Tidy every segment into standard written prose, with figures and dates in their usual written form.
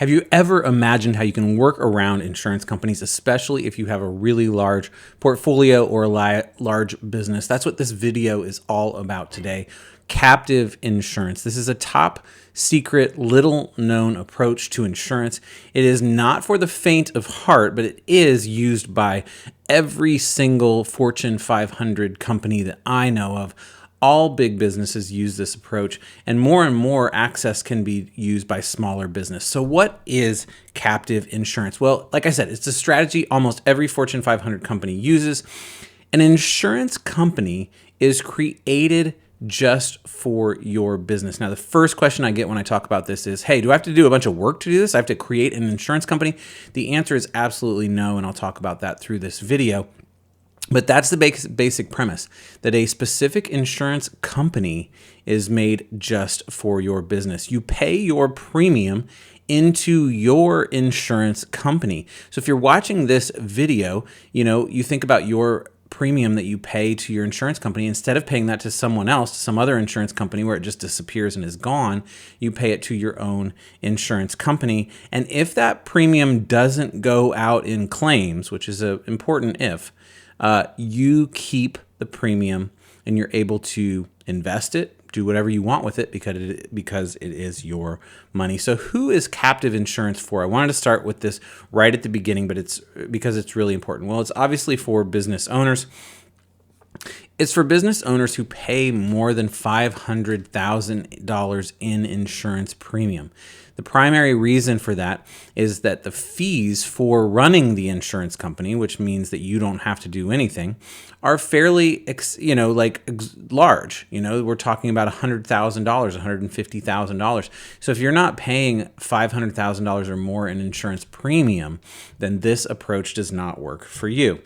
Have you ever imagined how you can work around insurance companies, especially if you have a really large portfolio or a large business? That's what this video is all about today. Captive insurance. This is a top secret, little known approach to insurance. It is not for the faint of heart, but it is used by every single Fortune 500 company that I know of. All big businesses use this approach, and more access can be used by smaller business. So what is captive insurance? Well, like I said, it's a strategy almost every Fortune 500 company uses. An insurance company is created just for your business. Now, the first question I get when I talk about this is, hey, do I have to do a bunch of work to do this? I have to create an insurance company? The answer is absolutely no, and I'll talk about that through this video. But that's the basic premise, that a specific insurance company is made just for your business. You pay your premium into your insurance company. So if you're watching this video, you think about your premium that you pay to your insurance company. Instead of paying that to someone else, to some other insurance company where it just disappears and is gone, you pay it to your own insurance company. And if that premium doesn't go out in claims, which is an important if, you keep the premium and you're able to invest it, do whatever you want with it because it is your money. So who is captive insurance for? I wanted to start with this right at the beginning, but it's because it's really important. Well, it's obviously for business owners. It's for business owners who pay more than $500,000 in insurance premium. The primary reason for that is that the fees for running the insurance company, which means that you don't have to do anything, are fairly, large. We're talking about $100,000, $150,000. So if you're not paying $500,000 or more in insurance premium, then this approach does not work for you.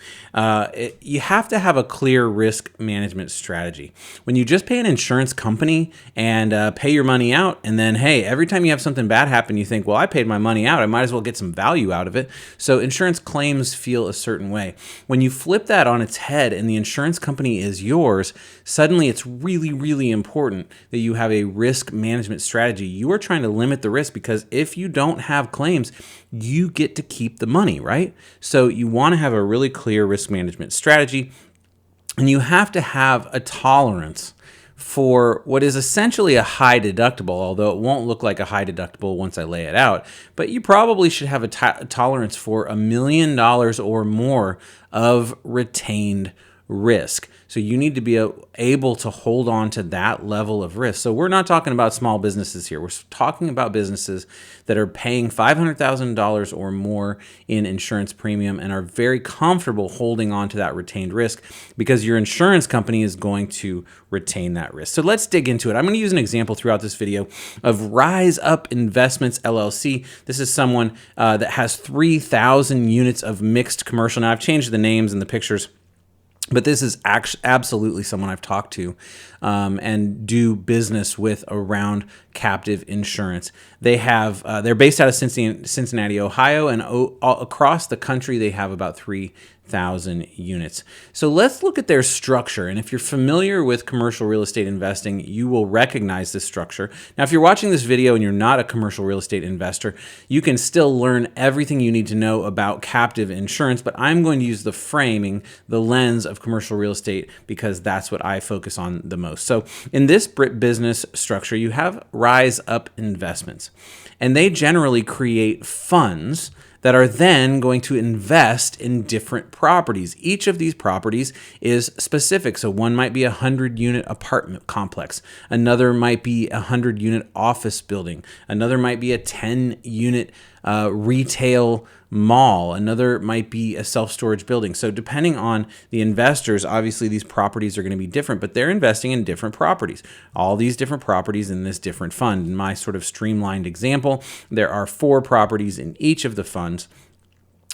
You have to have a clear risk management strategy. When you just pay an insurance company and pay your money out, and then, hey, every time you have something bad happen, you think, well, I paid my money out, I might as well get some value out of it. So insurance claims feel a certain way. When you flip that on its head and the insurance company is yours, suddenly it's really, really important that you have a risk management strategy. You are trying to limit the risk because if you don't have claims, you get to keep the money, right? So you want to have a really clear risk management strategy, and you have to have a tolerance for what is essentially a high deductible, although it won't look like a high deductible once I lay it out. But you probably should have a tolerance for $1 million or more of retained risk. So you need to be able to hold on to that level of risk. So we're not talking about small businesses here. We're talking about businesses that are paying $500,000 or more in insurance premium and are very comfortable holding on to that retained risk because your insurance company is going to retain that risk. So let's dig into it. I'm going to use an example throughout this video of Rise Up Investments LLC. This is someone that has 3,000 units of mixed commercial. Now I've changed the names and the pictures, but this is absolutely someone I've talked to and do business with around captive insurance. They're based out of Cincinnati, Ohio, and across the country they have about 3,000 units. So let's look at their structure. And if you're familiar with commercial real estate investing, you will recognize this structure. Now, if you're watching this video and you're not a commercial real estate investor, you can still learn everything you need to know about captive insurance, but I'm going to use the framing, the lens of commercial real estate because that's what I focus on the most. So in this business structure, you have Rise Up Investments, and they generally create funds that are then going to invest in different properties. Each of these properties is specific. So one might be a 100-unit apartment complex. Another might be a 100-unit office building. Another might be a 10-unit retail mall. Another might be a self-storage building. So depending on the investors, obviously these properties are going to be different, but they're investing in different properties. All these different properties in this different fund. In my sort of streamlined example, there are 4 properties in each of the funds.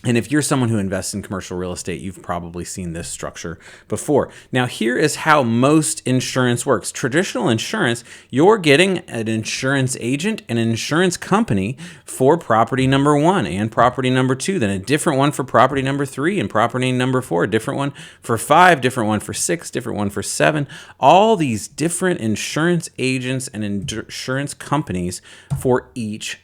And if you're someone who invests in commercial real estate, you've probably seen this structure before. Now, here is how most insurance works. Traditional insurance, you're getting an insurance agent and an insurance company for property number 1 and property number 2, then a different one for property number 3 and property number 4, a different one for 5, different one for 6, different one for 7. All these different insurance agents and insurance companies for each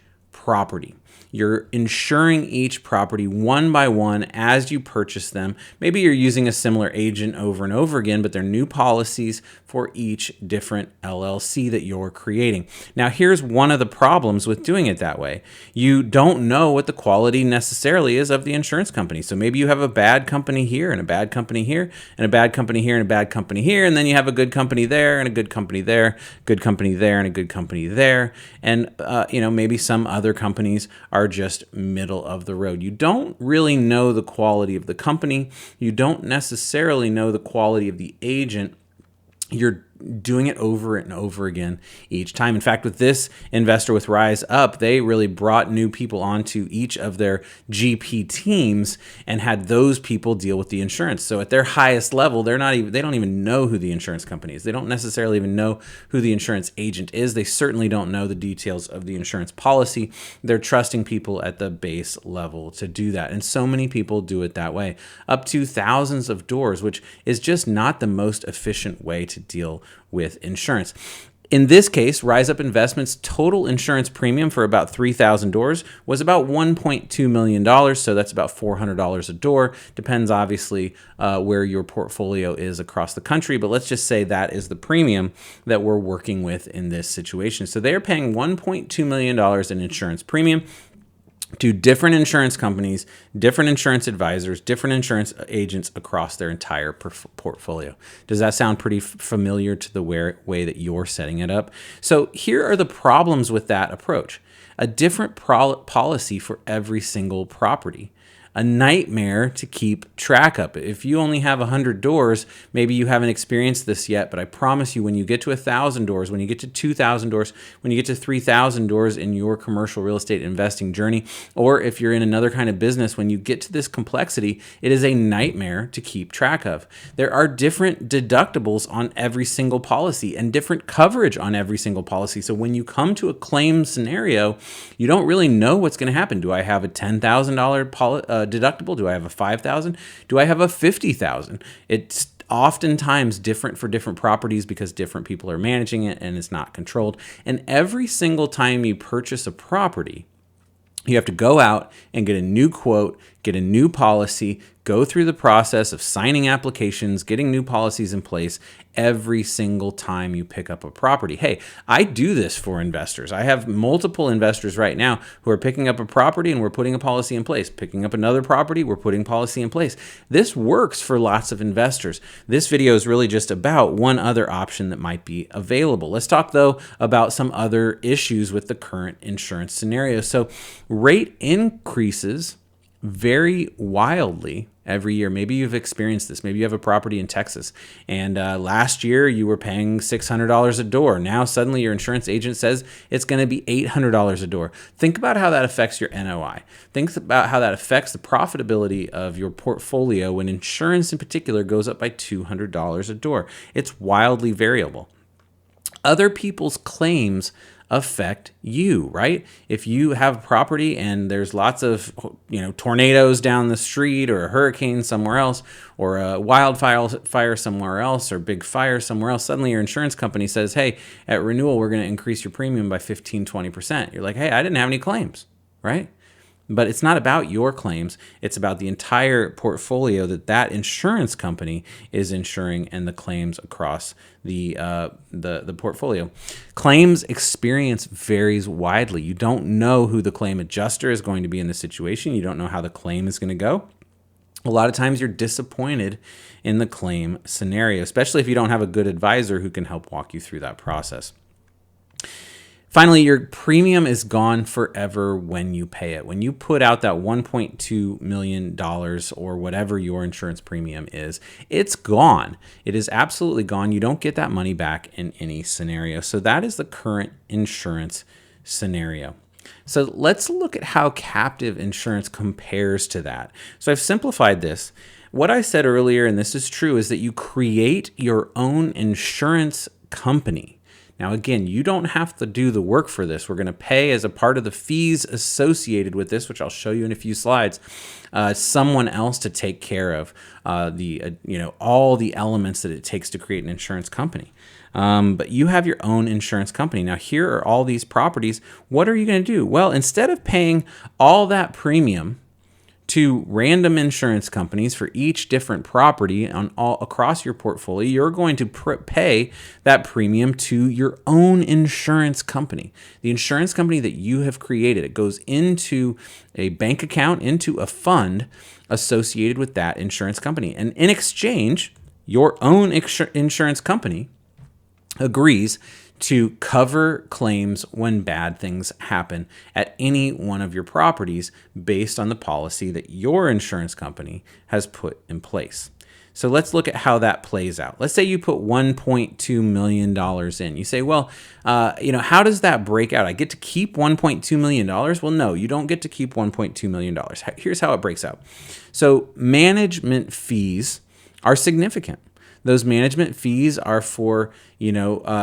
property. You're insuring each property one by one as you purchase them. Maybe you're using a similar agent over and over again, but they're new policies for each different LLC that you're creating. Now, here's one of the problems with doing it that way. You don't know what the quality necessarily is of the insurance company. So maybe you have a bad company here and a bad company here and a bad company here and a bad company here, and then you have a good company there and a good company there, good company there and a good company there, and maybe some other companies are just middle of the road. You don't really know the quality of the company. You don't necessarily know the quality of the agent. You're doing it over and over again each time. In fact, with this investor with Rise Up, they really brought new people onto each of their GP teams and had those people deal with the insurance. So at their highest level, they don't even know who the insurance company is. They don't necessarily even know who the insurance agent is. They certainly don't know the details of the insurance policy. They're trusting people at the base level to do that. And so many people do it that way, up to thousands of doors, which is just not the most efficient way to deal with insurance. In this case, Rise Up Investments' total insurance premium for about 3,000 doors was about $1.2 million. So that's about $400 a door. Depends, obviously, where your portfolio is across the country. But let's just say that is the premium that we're working with in this situation. So they are paying $1.2 million in insurance premium to different insurance companies, different insurance advisors, different insurance agents across their entire portfolio. Does that sound pretty familiar to the way that you're setting it up? So here are the problems with that approach. A different policy for every single property. A nightmare to keep track of. If you only have 100 doors, maybe you haven't experienced this yet, but I promise you, when you get to 1,000 doors, when you get to 2,000 doors, when you get to 3,000 doors in your commercial real estate investing journey, or if you're in another kind of business, when you get to this complexity, it is a nightmare to keep track of. There are different deductibles on every single policy and different coverage on every single policy. So when you come to a claim scenario, you don't really know what's going to happen. Do I have a $10,000 deductible? Do I have a $5,000? Do I have a $50,000? It's oftentimes different for different properties because different people are managing it and it's not controlled. And every single time you purchase a property, you have to go out and get a new quote, get a new policy, go through the process of signing applications, getting new policies in place every single time you pick up a property. Hey, I do this for investors. I have multiple investors right now who are picking up a property and we're putting a policy in place. Picking up another property, we're putting policy in place. This works for lots of investors. This video is really just about one other option that might be available. Let's talk, though, about some other issues with the current insurance scenario. So rate increases very wildly every year. Maybe you've experienced this. Maybe you have a property in Texas and last year you were paying $600 a door. Now suddenly your insurance agent says it's going to be $800 a door. Think about how that affects your NOI. Think about how that affects the profitability of your portfolio when insurance in particular goes up by $200 a door. It's wildly variable. Other people's claims affect you, right? If you have a property and there's lots of, tornadoes down the street or a hurricane somewhere else or a wildfire somewhere else or big fire somewhere else, suddenly your insurance company says, hey, at renewal, we're going to increase your premium by 15-20%. You're like, hey, I didn't have any claims, right? But it's not about your claims. It's about the entire portfolio that insurance company is insuring and the claims across the portfolio. Claims experience varies widely. You don't know who the claim adjuster is going to be in the situation. You don't know how the claim is going to go. A lot of times you're disappointed in the claim scenario, especially if you don't have a good advisor who can help walk you through that process. Finally, your premium is gone forever when you pay it. When you put out that $1.2 million or whatever your insurance premium is, it's gone. It is absolutely gone. You don't get that money back in any scenario. So that is the current insurance scenario. So let's look at how captive insurance compares to that. So I've simplified this. What I said earlier, and this is true, is that you create your own insurance company. Now, again, you don't have to do the work for this. We're going to pay as a part of the fees associated with this, which I'll show you in a few slides, someone else to take care of all the elements that it takes to create an insurance company. But you have your own insurance company. Now, here are all these properties. What are you going to do? Well, instead of paying all that premium to random insurance companies for each different property on all across your portfolio, you're going to pay that premium to your own insurance company. The insurance company that you have created, it goes into a bank account, into a fund associated with that insurance company. And in exchange, your own insurance company agrees to cover claims when bad things happen at any one of your properties based on the policy that your insurance company has put in place. So let's look at how that plays out. Let's say you put $1.2 million in. You say, well, how does that break out? I get to keep $1.2 million? Well, no, you don't get to keep $1.2 million. Here's how it breaks out. So management fees are significant. Those management fees are for,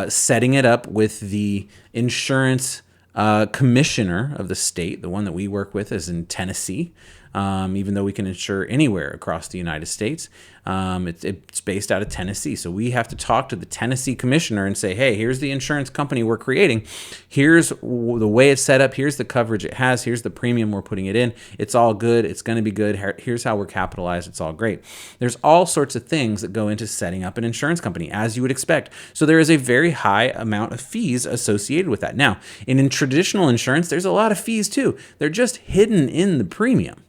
setting it up with the insurance commissioner of the state. The one that we work with is in Tennessee, even though we can insure anywhere across the United States. It's based out of Tennessee. So we have to talk to the Tennessee commissioner and say, hey, here's the insurance company we're creating. Here's the way it's set up. Here's the coverage it has. Here's the premium we're putting it in. It's all good. It's going to be good. Here's how we're capitalized. It's all great. There's all sorts of things that go into setting up an insurance company, as you would expect. So there is a very high amount of fees associated with that. Now, in traditional insurance, there's a lot of fees too. They're just hidden in the premium.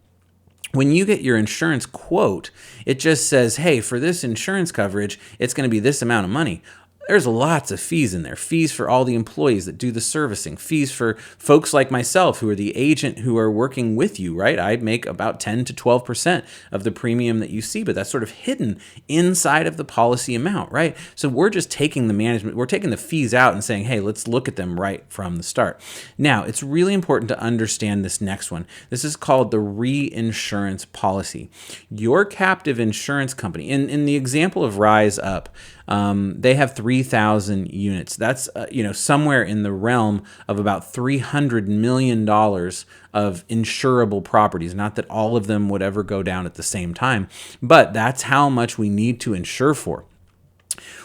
When you get your insurance quote, it just says, hey, for this insurance coverage, it's going to be this amount of money. There's lots of fees in there. Fees for all the employees that do the servicing. Fees for folks like myself who are the agent who are working with you, right? I make about 10 to 12% of the premium that you see, but that's sort of hidden inside of the policy amount, right? So we're just taking we're taking the fees out and saying, hey, let's look at them right from the start. Now, it's really important to understand this next one. This is called the reinsurance policy. Your captive insurance company, in the example of Rise Up, they have 3,000 units. That's somewhere in the realm of about $300 million of insurable properties. Not that all of them would ever go down at the same time, but that's how much we need to insure for.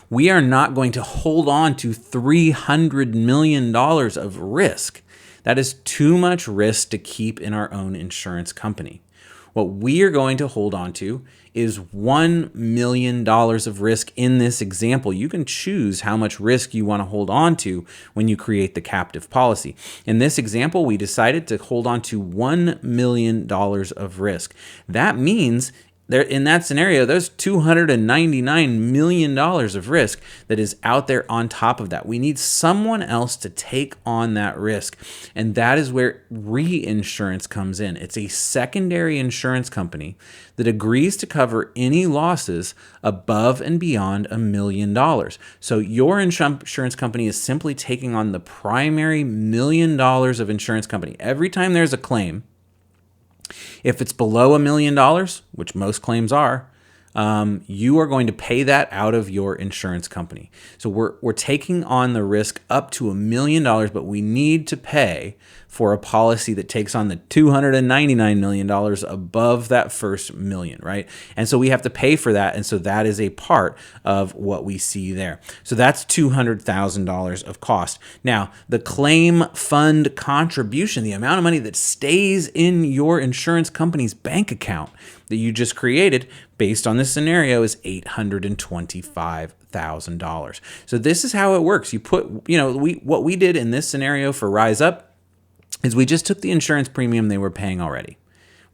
We are not going to hold on to $300 million of risk. That is too much risk to keep in our own insurance company. What we are going to hold on to is $1 million of risk in this example. You can choose how much risk you want to hold on to when you create the captive policy. In this example, we decided to hold on to $1 million of risk. That means in that scenario, there's $299 million of risk that is out there on top of that. We need someone else to take on that risk. And that is where reinsurance comes in. It's a secondary insurance company that agrees to cover any losses above and beyond $1 million. So your insurance company is simply taking on the primary $1 million of insurance company. Every time there's a claim, if it's below $1 million, which most claims are, you are going to pay that out of your insurance company. So we're taking on the risk up to $1 million, but we need to pay for a policy that takes on the $299 million above that first million, right? And so we have to pay for that. And so that is a part of what we see there. So that's $200,000 of cost. Now, the claim fund contribution, the amount of money that stays in your insurance company's bank account that you just created based on this scenario, is $825,000. So this is how it works. You put, what we did in this scenario for Rise Up is we just took the insurance premium they were paying already.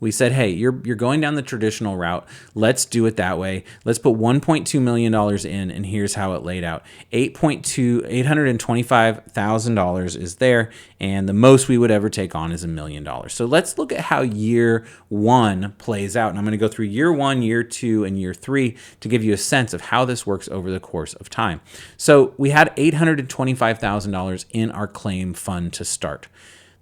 We said, hey, you're going down the traditional route. Let's do it that way. Let's put $1.2 million in, and here's how it laid out. $825,000 is there, and the most we would ever take on is $1 million. So let's look at how year one plays out. And I'm going to go through year one, year two, and year three to give you a sense of how this works over the course of time. So we had $825,000 in our claim fund to start.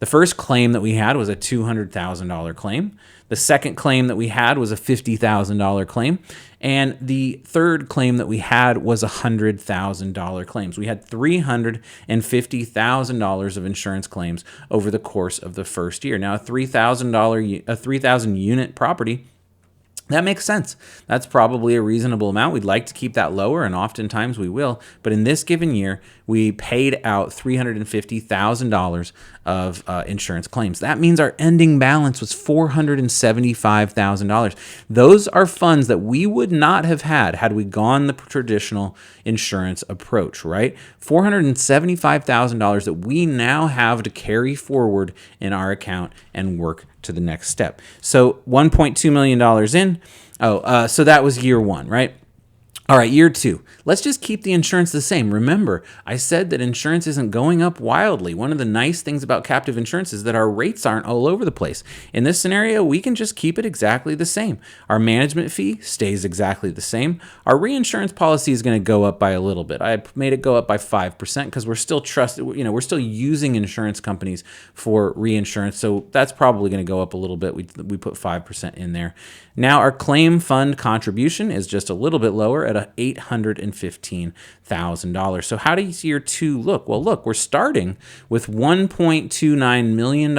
The first claim that we had was a $200,000 claim. The second claim that we had was a $50,000 claim. And the third claim that we had was a $100,000 claims. We had $350,000 of insurance claims over the course of the first year. Now, a $3,000 unit property, that makes sense. That's probably a reasonable amount. We'd like to keep that lower, and oftentimes we will. But in this given year, we paid out $350,000 of insurance claims. That means our ending balance was $475,000. Those are funds that we would not have had we gone the traditional insurance approach, right? $475,000 that we now have to carry forward in our account and work to the next step. So $1.2 million in. So that was year one, right? All right, year two. Let's just keep the insurance the same. Remember, I said that insurance isn't going up wildly. One of the nice things about captive insurance is that our rates aren't all over the place. In this scenario, we can just keep it exactly the same. Our management fee stays exactly the same. Our reinsurance policy is going to go up by a little bit. I made it go up by 5% because we're still we're still using insurance companies for reinsurance. So that's probably going to go up a little bit. We put 5% in there. Now our claim fund contribution is just a little bit lower at $815,000. So how does year two look? Well, look, we're starting with $1.29 million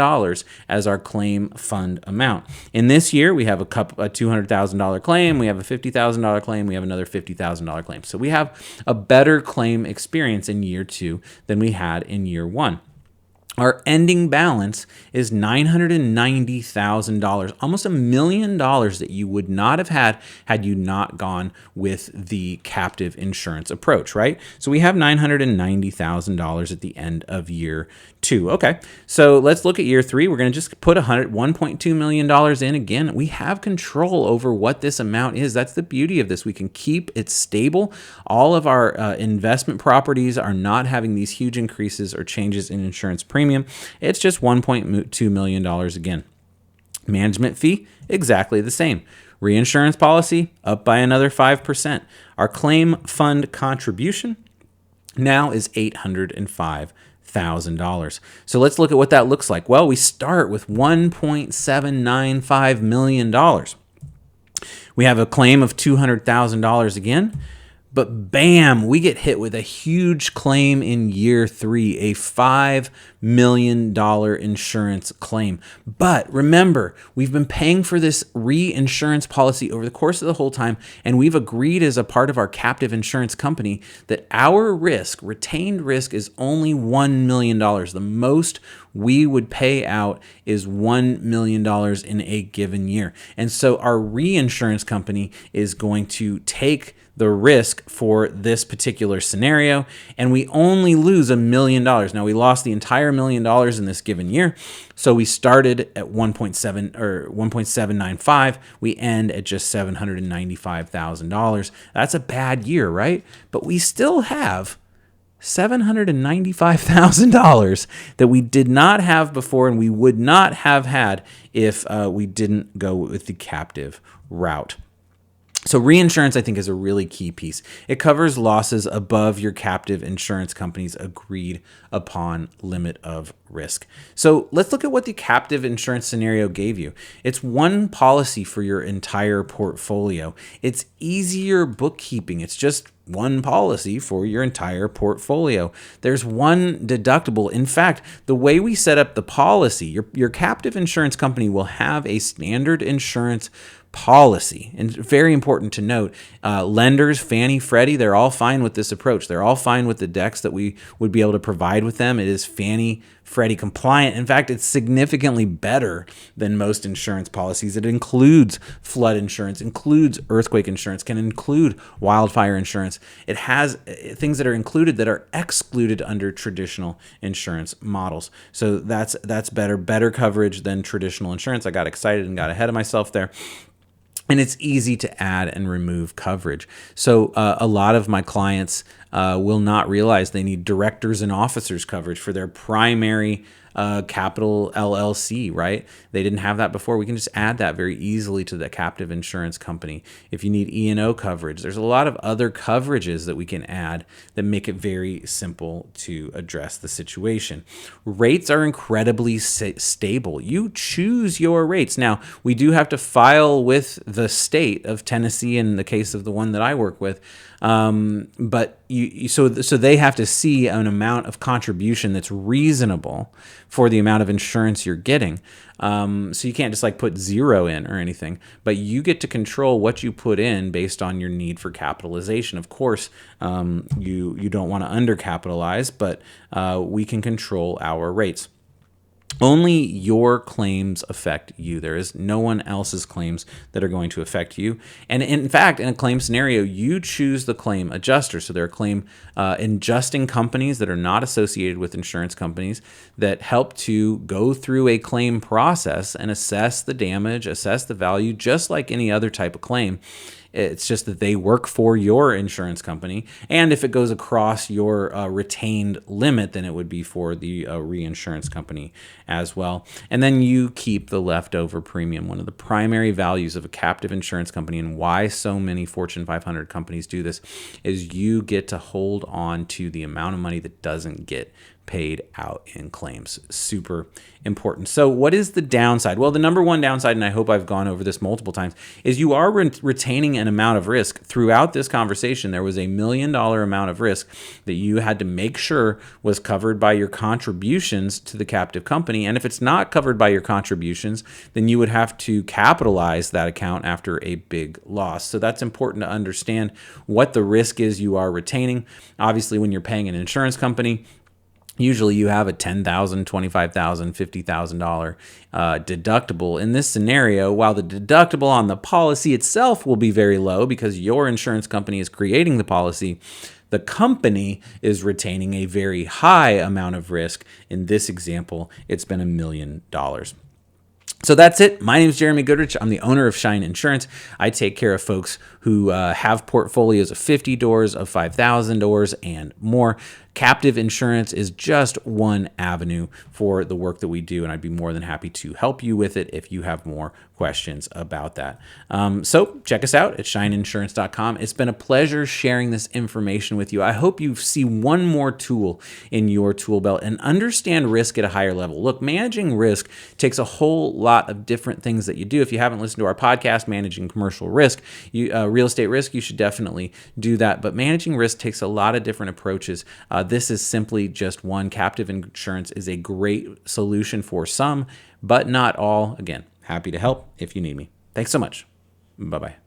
as our claim fund amount. In this year, we have a $200,000 claim, we have a $50,000 claim, we have another $50,000 claim. So we have a better claim experience in year two than we had in year one. Our ending balance is $990,000, almost $1 million that you would not have had you not gone with the captive insurance approach, right? So we have $990,000 at the end of year two. Okay, so let's look at year three. We're going to just put $1.2 million in again. We have control over what this amount is. That's the beauty of this. We can keep it stable. All of our investment properties are not having these huge increases or changes in insurance premium. It's just $1.2 million again. Management fee, exactly the same. Reinsurance policy, up by another 5%. Our claim fund contribution now is $805,000. So let's look at what that looks like. Well, we start with $1.795 million. We have a claim of $200,000 again. But bam, we get hit with a huge claim in year three, a $5 million insurance claim. But remember, we've been paying for this reinsurance policy over the course of the whole time, and we've agreed as a part of our captive insurance company that our risk, retained risk, is only $1 million. The most we would pay out is $1 million in a given year. And so our reinsurance company is going to take the risk for this particular scenario, and we only lose $1 million. Now, we lost the entire $1 million in this given year, so we started at 1.795. We end at just $795,000. That's a bad year, right? But we still have $795,000 that we did not have before, and we would not have had if we didn't go with the captive route. So reinsurance, I think, is a really key piece. It covers losses above your captive insurance company's agreed upon limit of risk. So let's look at what the captive insurance scenario gave you. It's one policy for your entire portfolio. It's easier bookkeeping. It's just one policy for your entire portfolio. There's one deductible. In fact, the way we set up the policy, your captive insurance company will have a standard insurance policy. And very important to note, lenders, Fannie, Freddie, they're all fine with this approach. They're all fine with the decks that we would be able to provide with them. It is Fannie, Freddie compliant. In fact, it's significantly better than most insurance policies. It includes flood insurance, includes earthquake insurance, can include wildfire insurance. It has things that are included that are excluded under traditional insurance models. So that's better coverage than traditional insurance. I got excited and got ahead of myself there. And it's easy to add and remove coverage. So a lot of my clients will not realize they need directors and officers coverage for their primary capital LLC, right? They didn't have that before. We can just add that very easily to the captive insurance company. If you need E&O coverage, there's a lot of other coverages that we can add that make it very simple to address the situation. Rates are incredibly stable. You choose your rates. Now, we do have to file with the state of Tennessee in the case of the one that I work with. But so they have to see an amount of contribution that's reasonable for the amount of insurance you're getting. So you can't just like put zero in or anything, but you get to control what you put in based on your need for capitalization. Of course, you don't want to undercapitalize, but we can control our rates. Only your claims affect you. There is no one else's claims that are going to affect you. And in fact, in a claim scenario, you choose the claim adjuster. So there are claim adjusting companies that are not associated with insurance companies that help to go through a claim process and assess the damage, assess the value, just like any other type of claim. It's just that they work for your insurance company. And if it goes across your retained limit, then it would be for the reinsurance company as well. And then you keep the leftover premium. One of the primary values of a captive insurance company and why so many Fortune 500 companies do this is you get to hold on to the amount of money that doesn't get paid out in claims. Super important. So what is the downside? Well, the number one downside, and I hope I've gone over this multiple times, is you are retaining an amount of risk. Throughout this conversation, there was $1 million amount of risk that you had to make sure was covered by your contributions to the captive company. And if it's not covered by your contributions, then you would have to capitalize that account after a big loss. So that's important to understand what the risk is you are retaining. Obviously, when you're paying an insurance company, usually you have a $10,000, $25,000, $50,000 deductible. In this scenario, while the deductible on the policy itself will be very low because your insurance company is creating the policy, the company is retaining a very high amount of risk. In this example, it's been $1 million. So that's it. My name is Jeremy Goodrich. I'm the owner of Shine Insurance. I take care of folks who have portfolios of 50 doors, of 5,000 doors, and more. Captive insurance is just one avenue for the work that we do, and I'd be more than happy to help you with it if you have more questions about that. So check us out at shineinsurance.com. It's been a pleasure sharing this information with you. I hope you see one more tool in your tool belt and understand risk at a higher level. Look, managing risk takes a whole lot of different things that you do. If you haven't listened to our podcast, Managing Commercial Risk, Real Estate Risk, you should definitely do that. But managing risk takes a lot of different approaches. This is simply just one. Captive insurance is a great solution for some, but not all. Again, happy to help if you need me. Thanks so much. Bye-bye.